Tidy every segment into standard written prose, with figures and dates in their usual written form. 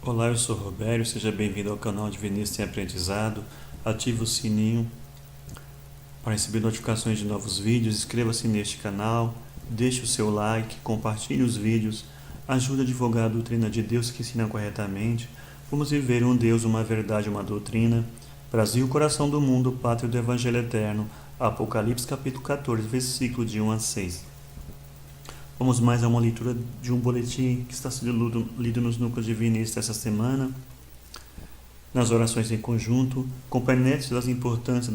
Olá, eu sou Robério, seja bem-vindo ao canal de Vinícius em Aprendizado. Ative o sininho para receber notificações de novos vídeos, inscreva-se neste canal, deixe o seu like, compartilhe os vídeos, ajude a divulgar a doutrina de Deus que ensina corretamente. Vamos viver um Deus, uma verdade, uma doutrina. Brasil, coração do mundo, pátria do Evangelho Eterno. Apocalipse capítulo 14, versículo de 1 a 6. Vamos mais a uma leitura de um boletim que está sendo lido nos núcleos de Vinícius essa semana, nas orações em conjunto. Compreende das importâncias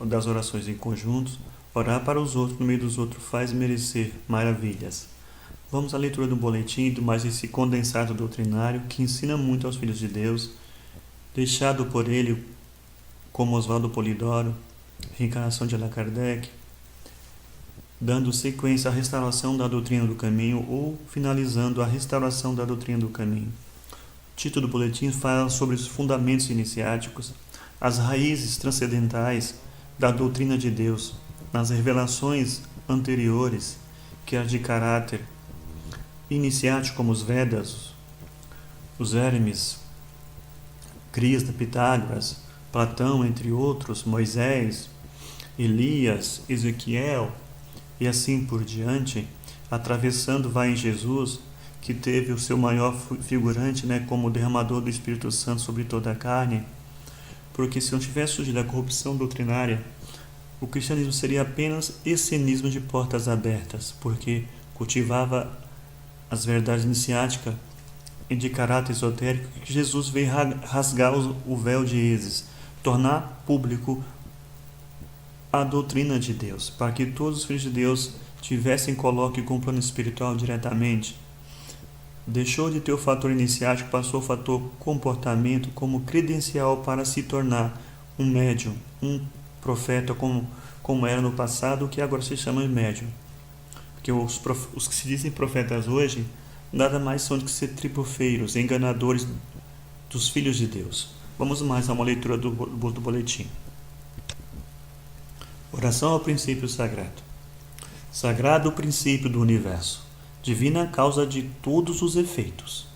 das orações em conjunto. Orar para os outros no meio dos outros faz merecer maravilhas. Vamos à leitura do boletim e do mais esse condensado doutrinário que ensina muito aos filhos de Deus, deixado por ele como Oswaldo Polidoro, reencarnação de Allan Kardec, dando sequência à restauração da doutrina do caminho ou finalizando a restauração da doutrina do caminho. O título do boletim fala sobre os fundamentos iniciáticos, as raízes transcendentais da doutrina de Deus, nas revelações anteriores, que é de caráter iniciático, como os Vedas, os Hermes, Krishna, Pitágoras, Platão, entre outros, Moisés, Elias, Ezequiel, e assim por diante, atravessando vai em Jesus, que teve o seu maior figurante, como derramador do Espírito Santo sobre toda a carne, porque se não tivesse surgido a corrupção doutrinária, o cristianismo seria apenas essenismo de portas abertas, porque cultivava as verdades iniciáticas e de caráter esotérico, que Jesus veio rasgar o véu de Ísis, tornar público a doutrina de Deus, para que todos os filhos de Deus tivessem colóquio com o plano espiritual diretamente. Deixou de ter o fator iniciático, passou o fator comportamento como credencial para se tornar um médium, um profeta, como era no passado, que agora se chama de médium. Porque os que se dizem profetas hoje, nada mais são do que ser tripofeiros, enganadores dos filhos de Deus. Vamos mais a uma leitura do boletim. Oração ao princípio sagrado. Sagrado princípio do universo, divina causa de todos os efeitos.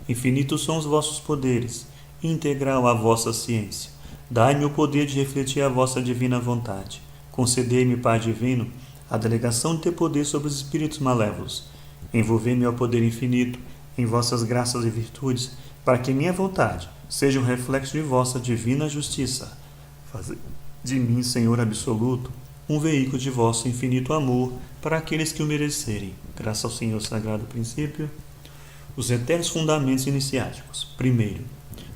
Infinitos são os vossos poderes, integral a vossa ciência. Dai-me o poder de refletir a vossa divina vontade. Concedei-me, Pai divino, a delegação de ter poder sobre os espíritos malévolos. Envolvei-me ao poder infinito em vossas graças e virtudes, para que minha vontade seja um reflexo de vossa divina justiça. Fazer de mim, Senhor absoluto, um veículo de vosso infinito amor para aqueles que o merecerem. Graças ao Senhor Sagrado Princípio. Os eternos fundamentos iniciáticos. Primeiro,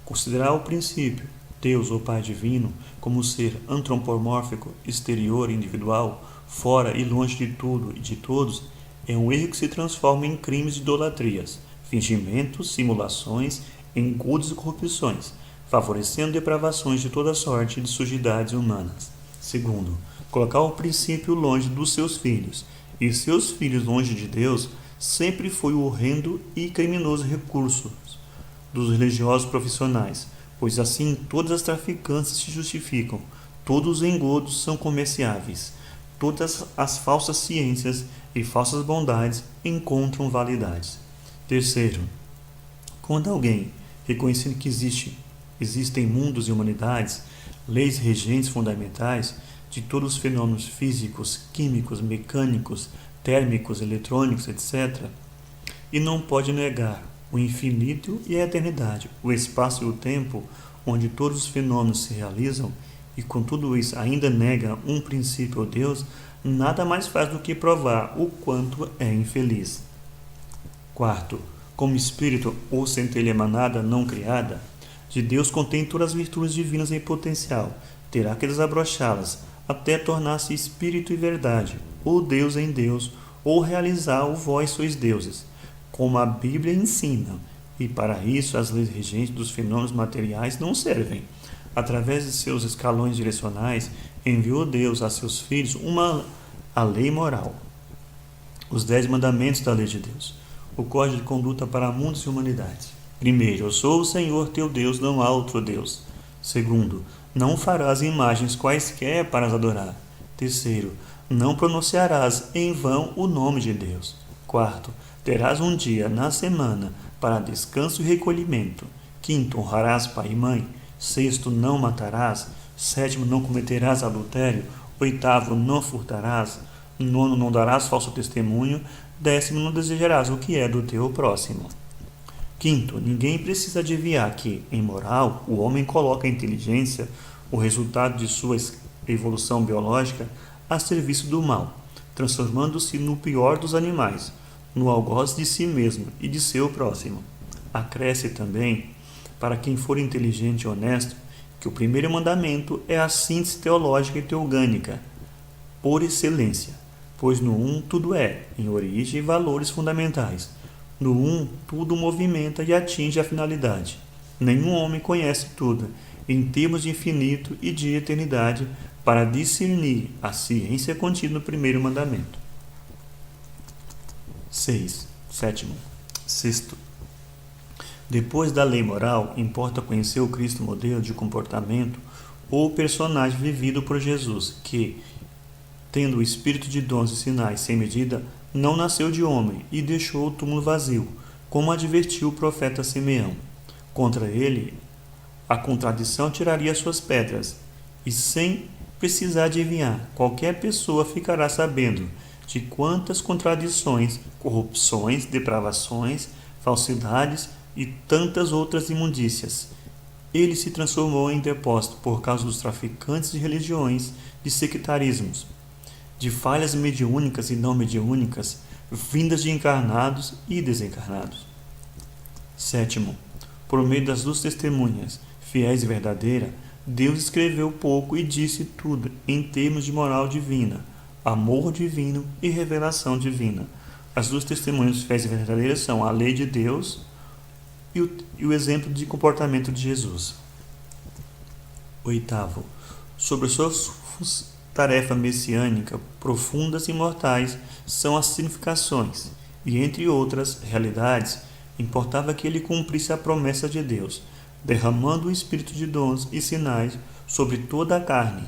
considerar o princípio, Deus ou Pai Divino, como ser antropomórfico, exterior, individual, fora e longe de tudo e de todos, é um erro que se transforma em crimes de idolatrias, fingimentos, simulações, engodos e corrupções, favorecendo depravações de toda sorte de sujidades humanas. Segundo, colocar o princípio longe dos seus filhos, e seus filhos longe de Deus, sempre foi o horrendo e criminoso recurso dos religiosos profissionais, pois assim todas as traficantes se justificam, todos os engodos são comerciáveis, todas as falsas ciências e falsas bondades encontram validades. Terceiro, quando alguém, reconhecendo que existem mundos e humanidades, leis regentes fundamentais de todos os fenômenos físicos, químicos, mecânicos, térmicos, eletrônicos, etc., e não pode negar o infinito e a eternidade, o espaço e o tempo onde todos os fenômenos se realizam, e com tudo isso ainda nega um princípio ou Deus, nada mais faz do que provar o quanto é infeliz. Quarto, como espírito ou centelha emanada não criada, de Deus contém todas as virtudes divinas em potencial, terá que desabrochá-las, até tornar-se espírito e verdade, ou Deus em Deus, ou realizar o vós sois deuses, como a Bíblia ensina, e para isso as leis regentes dos fenômenos materiais não servem. Através de seus escalões direcionais, enviou Deus a seus filhos a lei moral, os 10 mandamentos da lei de Deus, o código de conduta para mundos e humanidades. Primeiro, eu sou o Senhor teu Deus, não há outro Deus. Segundo, não farás imagens quaisquer para as adorar. Terceiro, não pronunciarás em vão o nome de Deus. Quarto, terás um dia na semana para descanso e recolhimento. Quinto, honrarás pai e mãe. Sexto, não matarás. Sétimo, não cometerás adultério. Oitavo, não furtarás. Nono, não darás falso testemunho. Décimo, não desejarás o que é do teu próximo. Quinto, ninguém precisa adivinhar que, em moral, o homem coloca a inteligência, o resultado de sua evolução biológica, a serviço do mal, transformando-se no pior dos animais, no algoz de si mesmo e de seu próximo. Acresce também, para quem for inteligente e honesto, que o primeiro mandamento é a síntese teológica e teogânica, por excelência, pois no um tudo é, em origem e valores fundamentais. No um, tudo movimenta e atinge a finalidade. Nenhum homem conhece tudo, em termos de infinito e de eternidade, para discernir a ciência contida no primeiro mandamento. 6. Sétimo. Sexto. Depois da lei moral, importa conhecer o Cristo modelo de comportamento ou personagem vivido por Jesus, que, tendo o espírito de dons e sinais sem medida, não nasceu de homem e deixou o túmulo vazio, como advertiu o profeta Simeão. Contra ele, a contradição tiraria suas pedras, e sem precisar adivinhar, qualquer pessoa ficará sabendo de quantas contradições, corrupções, depravações, falsidades e tantas outras imundícias ele se transformou em depósito por causa dos traficantes de religiões, de sectarismos, de falhas mediúnicas e não mediúnicas, vindas de encarnados e desencarnados. Sétimo, por meio das duas testemunhas, fiéis e verdadeira, Deus escreveu pouco e disse tudo em termos de moral divina, amor divino e revelação divina. As duas testemunhas fiéis e verdadeiras são a lei de Deus e o exemplo de comportamento de Jesus. Oitavo, sobre sua tarefa messiânica, profundas e imortais são as significações, e entre outras realidades, importava que ele cumprisse a promessa de Deus, derramando o espírito de dons e sinais sobre toda a carne.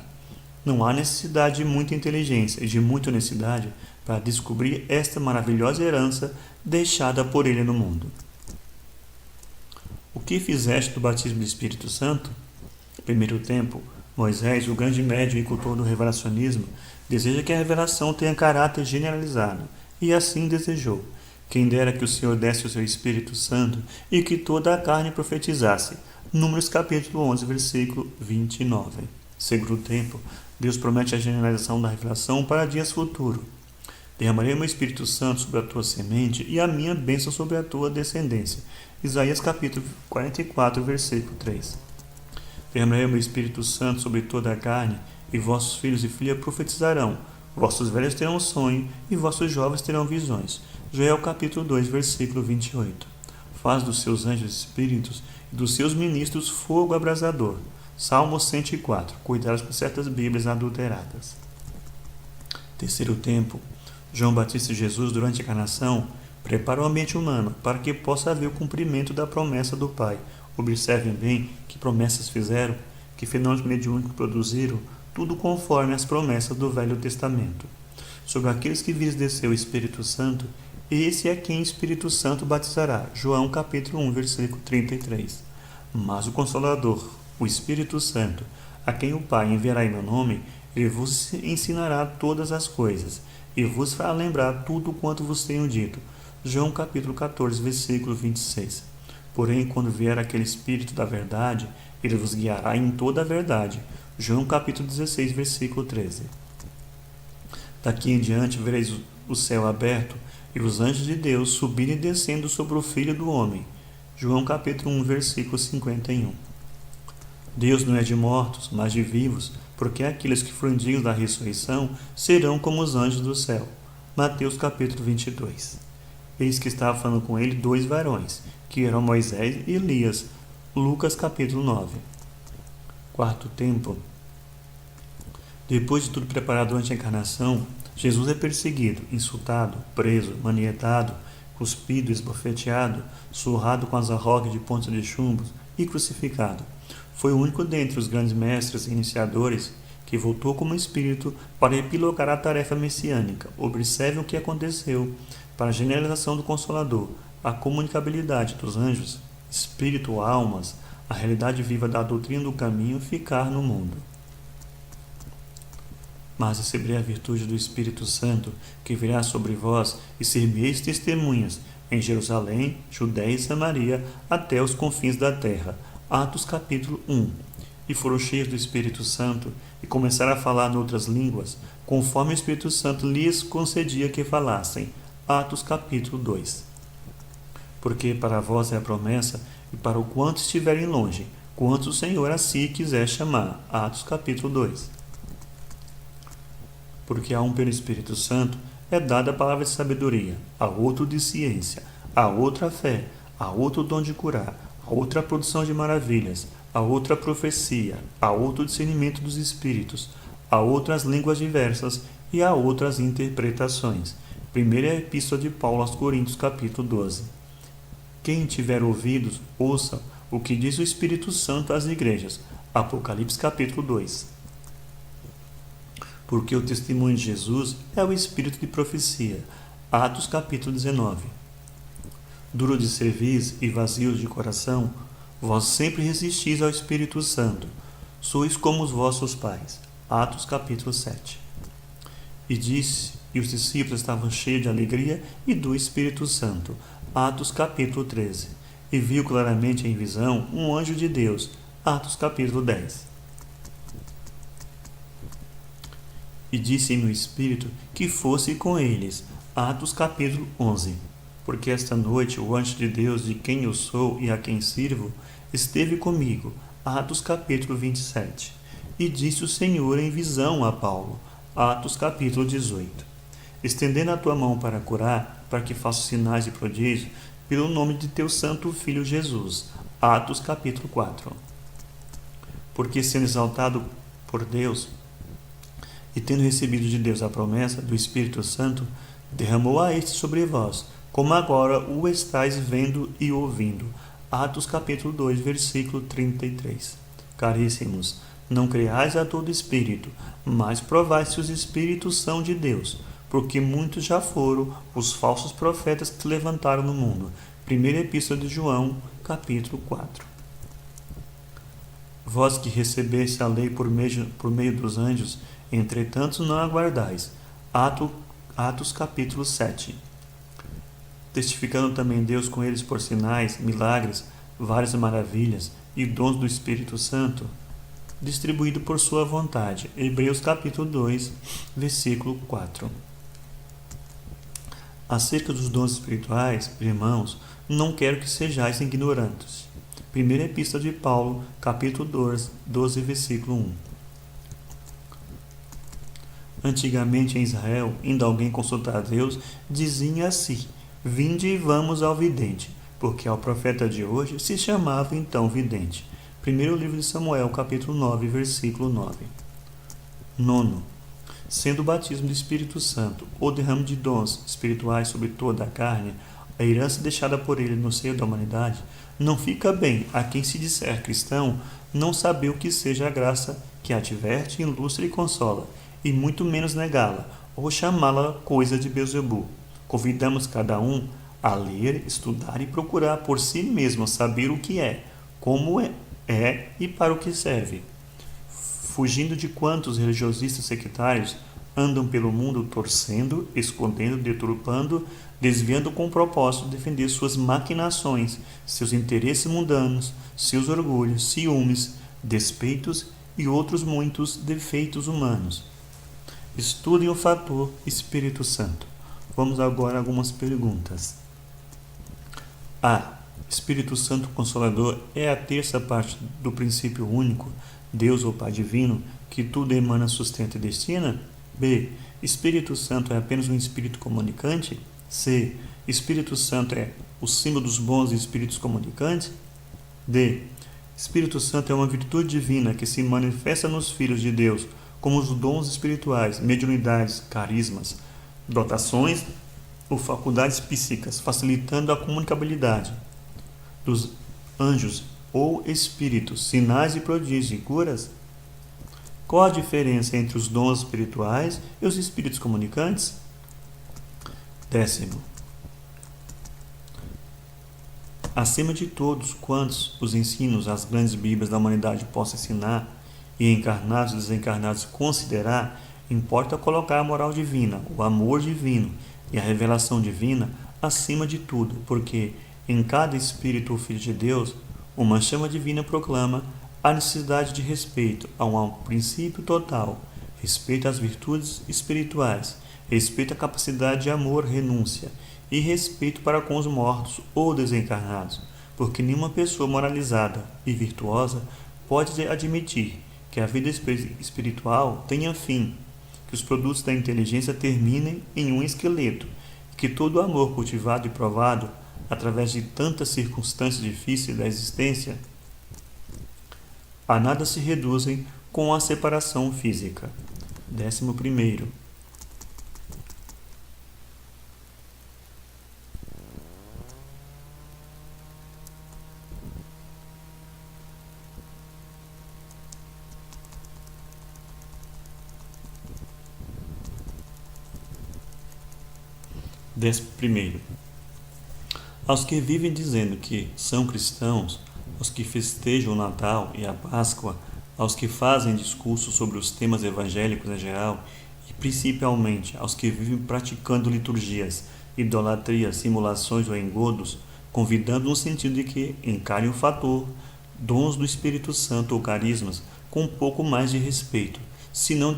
Não há necessidade de muita inteligência e de muita honestidade para descobrir esta maravilhosa herança deixada por ele no mundo. O que fizeste do batismo do Espírito Santo? Primeiro tempo, Moisés, o grande médium e cultor do revelacionismo, deseja que a revelação tenha caráter generalizado, e assim desejou. Quem dera que o Senhor desse o seu Espírito Santo e que toda a carne profetizasse. Números capítulo 11, versículo 29. Segundo tempo, Deus promete a generalização da revelação para dias futuros. Derramarei o meu Espírito Santo sobre a tua semente e a minha bênção sobre a tua descendência. Isaías capítulo 44, versículo 3. Derramarei o meu Espírito Santo sobre toda a carne, e vossos filhos e filhas profetizarão, vossos velhos terão sonho, e vossos jovens terão visões. Joel capítulo 2, versículo 28. Faz dos seus anjos espíritos e dos seus ministros fogo abrasador. Salmo 104. Cuidado com certas bíblias adulteradas. Terceiro tempo. João Batista e Jesus, durante a encarnação, prepara o ambiente humano para que possa haver o cumprimento da promessa do Pai. Observem bem que promessas fizeram, que fenômenos mediúnicos produziram, tudo conforme as promessas do Velho Testamento. Sobre aqueles que vires descer o Espírito Santo, esse é quem o Espírito Santo batizará. João capítulo 1, versículo 33. Mas o Consolador, o Espírito Santo, a quem o Pai enviará em meu nome, ele vos ensinará todas as coisas, e vos fará lembrar tudo quanto vos tenho dito. João capítulo 14, versículo 26. Porém, quando vier aquele Espírito da verdade, ele vos guiará em toda a verdade. João capítulo 16, versículo 13. Daqui em diante vereis o céu aberto e os anjos de Deus subindo e descendo sobre o Filho do Homem. João capítulo 1, versículo 51. Deus não é de mortos, mas de vivos, porque aqueles que forem dignos da ressurreição serão como os anjos do céu. Mateus capítulo 22. Eis que estava falando com ele dois varões, que eram Moisés e Elias. Lucas capítulo 9. Quarto tempo. Depois de tudo preparado durante a encarnação, Jesus é perseguido, insultado, preso, manietado, cuspido, esbofeteado, surrado com as arrogas de pontas de chumbo e crucificado. Foi o único dentre os grandes mestres e iniciadores que voltou como espírito para epilogar a tarefa messiânica. Observe o que aconteceu para a generalização do Consolador, a comunicabilidade dos anjos espírito ou almas, a realidade viva da doutrina do caminho, ficar no mundo. Mas receberei a virtude do Espírito Santo, que virá sobre vós, e ser-me-eis testemunhas, em Jerusalém, Judéia e Samaria, até os confins da terra. Atos capítulo 1. E foram cheios do Espírito Santo, e começaram a falar noutras línguas, conforme o Espírito Santo lhes concedia que falassem. Atos capítulo 2. Porque para vós é a promessa, e para o quanto estiverem longe, quanto o Senhor a si quiser chamar. Atos capítulo 2. Porque a um pelo Espírito Santo é dada a palavra de sabedoria, a outro de ciência, a outra a fé, a outro o dom de curar, a outra a produção de maravilhas, a outra a profecia, a outro o discernimento dos espíritos, a outra as línguas diversas e a outra as interpretações. Primeira Epístola de Paulo aos Coríntios, capítulo 12. Quem tiver ouvidos, ouça o que diz o Espírito Santo às igrejas. Apocalipse capítulo 2. Porque o testemunho de Jesus é o espírito de profecia. Atos capítulo 19. Duro de cerviz e vazios de coração, vós sempre resistis ao Espírito Santo. Sois como os vossos pais. Atos capítulo 7. E disse, e os discípulos estavam cheios de alegria e do Espírito Santo. Atos capítulo 13. E viu claramente em visão um anjo de Deus. Atos capítulo 10. E disse-me o Espírito que fosse com eles. Atos capítulo 11. Porque esta noite o anjo de Deus, de quem eu sou e a quem sirvo, esteve comigo. Atos capítulo 27. E disse o Senhor em visão a Paulo. Atos capítulo 18. Estendendo a tua mão para curar, para que faça sinais e prodígios, pelo nome de teu santo Filho Jesus. Atos capítulo 4. Porque sendo exaltado por Deus, e tendo recebido de Deus a promessa do Espírito Santo, derramou a este sobre vós, como agora o estáis vendo e ouvindo. Atos capítulo 2, versículo 33. Caríssimos, não creais a todo espírito, mas provai se os espíritos são de Deus, porque muitos já foram os falsos profetas que se levantaram no mundo. Primeira Epístola de João, capítulo 4. Vós que recebeste a lei por meio dos anjos, entretanto não aguardais. Atos capítulo 7. Testificando também Deus com eles por sinais, milagres, várias maravilhas e dons do Espírito Santo, distribuído por sua vontade. Hebreus capítulo 2, versículo 4. Acerca dos dons espirituais, irmãos, não quero que sejais ignorantes. Primeira Epístola de Paulo, capítulo 12, versículo 1. Antigamente em Israel, indo alguém consultar a Deus, dizia assim: vinde e vamos ao vidente, porque ao profeta de hoje se chamava então vidente. Primeiro livro de Samuel, capítulo 9, versículo 9. 9. Sendo o batismo do Espírito Santo, ou derrame de dons espirituais sobre toda a carne, a herança deixada por ele no seio da humanidade, não fica bem a quem se disser cristão não saber o que seja a graça que adverte, ilustra e consola, e muito menos negá-la, ou chamá-la coisa de Beelzebu. Convidamos cada um a ler, estudar e procurar por si mesmo saber o que é, como é e para o que serve. Fugindo de quantos religiosistas sectários andam pelo mundo torcendo, escondendo, deturpando, desviando com o propósito de defender suas maquinações, seus interesses mundanos, seus orgulhos, ciúmes, despeitos e outros muitos defeitos humanos. Estudem o fator Espírito Santo. Vamos agora a algumas perguntas. A. Espírito Santo Consolador é a terça parte do princípio único, Deus ou Pai Divino, que tudo emana, sustenta e destina? B. Espírito Santo é apenas um espírito comunicante? C. Espírito Santo é o símbolo dos bons espíritos comunicantes? D. Espírito Santo é uma virtude divina que se manifesta nos filhos de Deus, como os dons espirituais, mediunidades, carismas, dotações ou faculdades psíquicas, facilitando a comunicabilidade dos anjos ou espíritos, sinais e prodígios e curas? Qual a diferença entre os dons espirituais e os espíritos comunicantes? 10. Acima de todos quantos os ensinos as grandes bíblias da humanidade possam ensinar, e encarnados e desencarnados considerar, importa colocar a moral divina, o amor divino e a revelação divina acima de tudo, porque em cada espírito ou filho de Deus, uma chama divina proclama a necessidade de respeito a um princípio total, respeito às virtudes espirituais, respeito à capacidade de amor, renúncia e respeito para com os mortos ou desencarnados, porque nenhuma pessoa moralizada e virtuosa pode admitir que a vida espiritual tenha fim, que os produtos da inteligência terminem em um esqueleto, que todo o amor cultivado e provado através de tantas circunstâncias difíceis da existência a nada se reduzem com a separação física. 11º. Primeiro, aos que vivem dizendo que são cristãos, aos que festejam o Natal e a Páscoa, aos que fazem discursos sobre os temas evangélicos em geral e principalmente aos que vivem praticando liturgias, idolatrias, simulações ou engodos, convidando no sentido de que encarem o fator dons do Espírito Santo ou carismas com um pouco mais de respeito, se não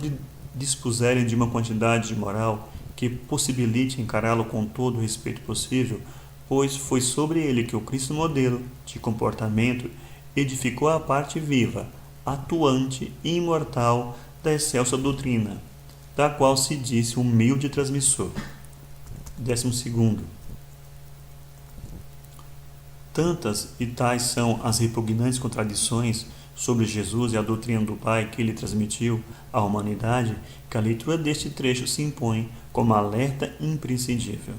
dispuserem de uma quantidade de moral que possibilite encará-lo com todo o respeito possível, pois foi sobre ele que o Cristo modelo de comportamento edificou a parte viva, atuante e imortal da excelsa doutrina, da qual se disse humilde transmissor. 12º. Tantas e tais são as repugnantes contradições sobre Jesus e a doutrina do Pai que ele transmitiu à humanidade, que a leitura deste trecho se impõe como alerta imprescindível.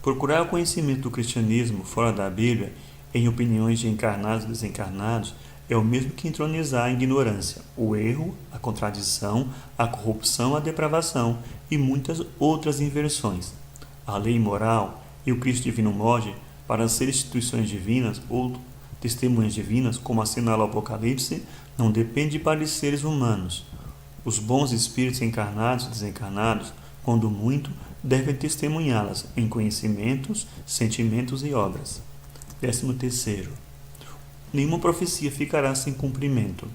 Procurar o conhecimento do cristianismo fora da Bíblia, em opiniões de encarnados e desencarnados, é o mesmo que entronizar a ignorância, o erro, a contradição, a corrupção, a depravação e muitas outras inversões. A lei moral e o Cristo divino mode para ser instituições divinas ou testemunhas divinas, como assinala o Apocalipse, não depende de pareceres humanos. Os bons espíritos encarnados e desencarnados, quando muito, devem testemunhá-las em conhecimentos, sentimentos e obras. 13º. Nenhuma profecia ficará sem cumprimento.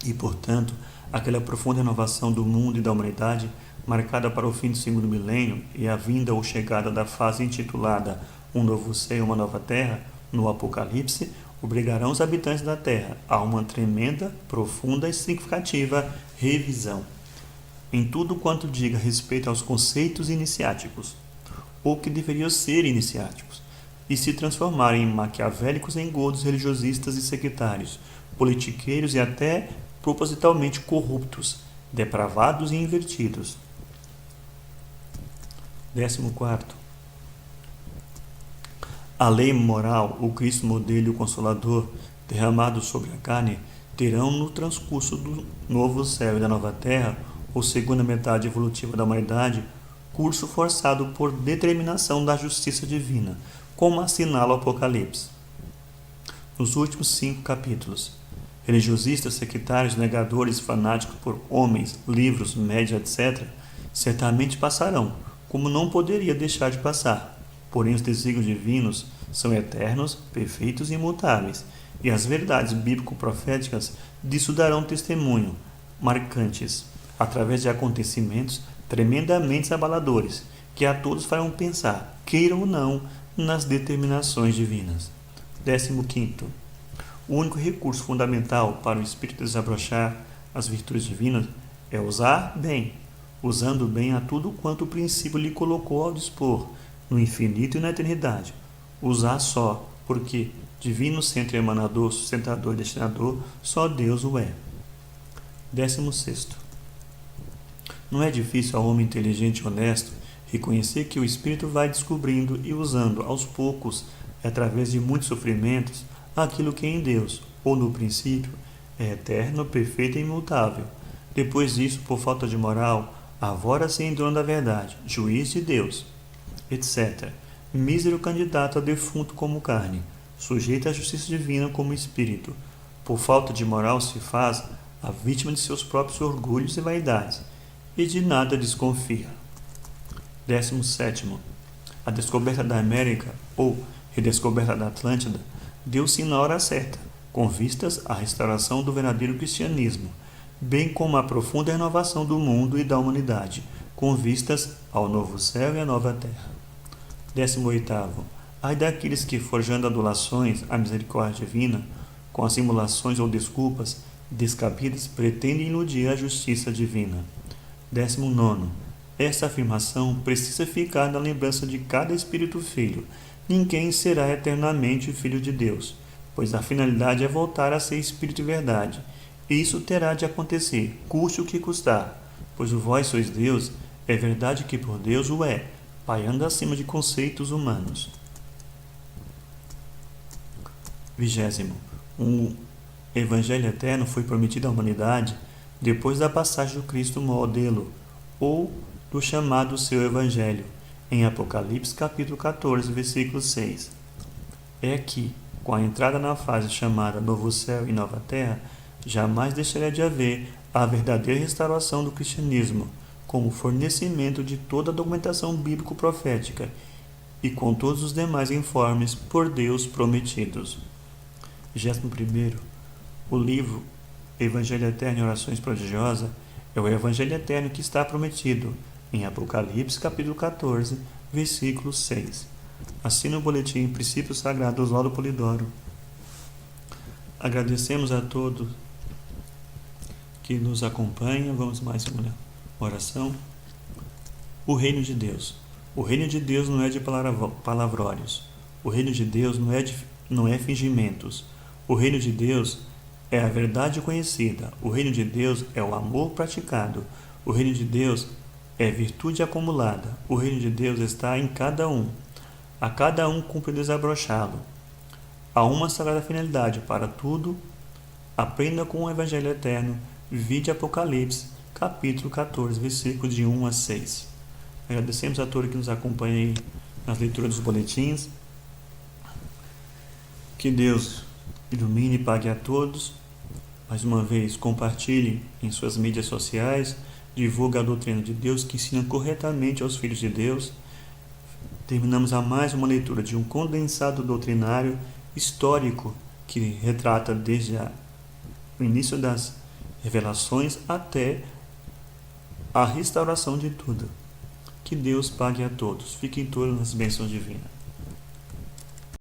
E, portanto, aquela profunda renovação do mundo e da humanidade, marcada para o fim do segundo milênio e a vinda ou chegada da fase intitulada Um Novo Céu e uma Nova Terra, no Apocalipse, obrigarão os habitantes da Terra a uma tremenda, profunda e significativa revisão em tudo quanto diga respeito aos conceitos iniciáticos, ou que deveriam ser iniciáticos, e se transformarem em maquiavélicos engodos religiosistas e sectários, politiqueiros e até propositalmente corruptos, depravados e invertidos. 14º. A lei moral, o Cristo modelo e o Consolador, derramado sobre a carne, terão no transcurso do novo céu e da nova terra, ou segunda metade evolutiva da humanidade, curso forçado por determinação da justiça divina, como assinala o Apocalipse. Nos últimos 5 capítulos, religiosistas, sectários, negadores, fanáticos por homens, livros, médias, etc., certamente passarão, como não poderia deixar de passar. Porém, os desígnios divinos são eternos, perfeitos e imutáveis, e as verdades bíblico-proféticas disso darão testemunho, marcantes, através de acontecimentos tremendamente abaladores, que a todos farão pensar, queiram ou não, nas determinações divinas. 15º. O único recurso fundamental para o espírito desabrochar as virtudes divinas é usar bem, usando bem a tudo quanto o princípio lhe colocou ao dispor, no infinito e na eternidade. Usar só, porque divino centro emanador, sustentador e destinador, só Deus o é. 16º. Não é difícil ao homem inteligente e honesto reconhecer que o Espírito vai descobrindo e usando aos poucos, através de muitos sofrimentos, aquilo que em Deus, ou no princípio, é eterno, perfeito e imutável. Depois disso, por falta de moral, avora-se em dono da verdade, juiz de Deus, etc. mísero candidato a defunto como carne, sujeito à justiça divina como espírito. Por falta de moral se faz a vítima de seus próprios orgulhos e vaidades, e de nada desconfia. 17. A descoberta da América, ou redescoberta da Atlântida, deu-se na hora certa, com vistas à restauração do verdadeiro cristianismo, bem como à profunda renovação do mundo e da humanidade, com vistas ao novo céu e à nova terra. 18. Ai daqueles que, forjando adulações à misericórdia divina, com as simulações ou desculpas descabidas, pretendem iludir a justiça divina. 19. Essa afirmação precisa ficar na lembrança de cada espírito filho. Ninguém será eternamente filho de Deus, pois a finalidade é voltar a ser espírito de verdade. E isso terá de acontecer, custe o que custar, pois o vós sois Deus, é verdade que por Deus o é, pairando acima de conceitos humanos. 20. Um Evangelho eterno foi prometido à humanidade depois da passagem do Cristo modelo, ou do chamado seu Evangelho, em Apocalipse capítulo 14, versículo 6. É aqui, com a entrada na fase chamada Novo Céu e Nova Terra, jamais deixará de haver a verdadeira restauração do cristianismo, como fornecimento de toda a documentação bíblico-profética e com todos os demais informes por Deus prometidos. 21. O livro Evangelho Eterno e Orações Prodigiosas é o Evangelho Eterno que está prometido em Apocalipse capítulo 14, versículo 6. Assina o boletim Princípios Sagrados Oswaldo Polidoro. Agradecemos a todos que nos acompanham. Vamos mais uma oração. O reino de Deus. O reino de Deus não é de palavrórios. O reino de Deus não é fingimentos. O reino de Deus é a verdade conhecida. O reino de Deus é o amor praticado. O reino de Deus é virtude acumulada. O reino de Deus está em cada um. A cada um cumpre desabrochá-lo. Há uma sagrada finalidade para tudo. Aprenda com o Evangelho Eterno. Vide Apocalipse, capítulo 14, versículos de 1 a 6. Agradecemos a todos que nos acompanham nas leituras dos boletins. Que Deus ilumine e pague a todos. Mais uma vez, compartilhe em suas mídias sociais. Divulgue a doutrina de Deus que ensina corretamente aos filhos de Deus. Terminamos a mais uma leitura de um condensado doutrinário histórico que retrata desde o início das revelações até a restauração de tudo. Que Deus pague a todos. Fiquem todos nas bênçãos divinas.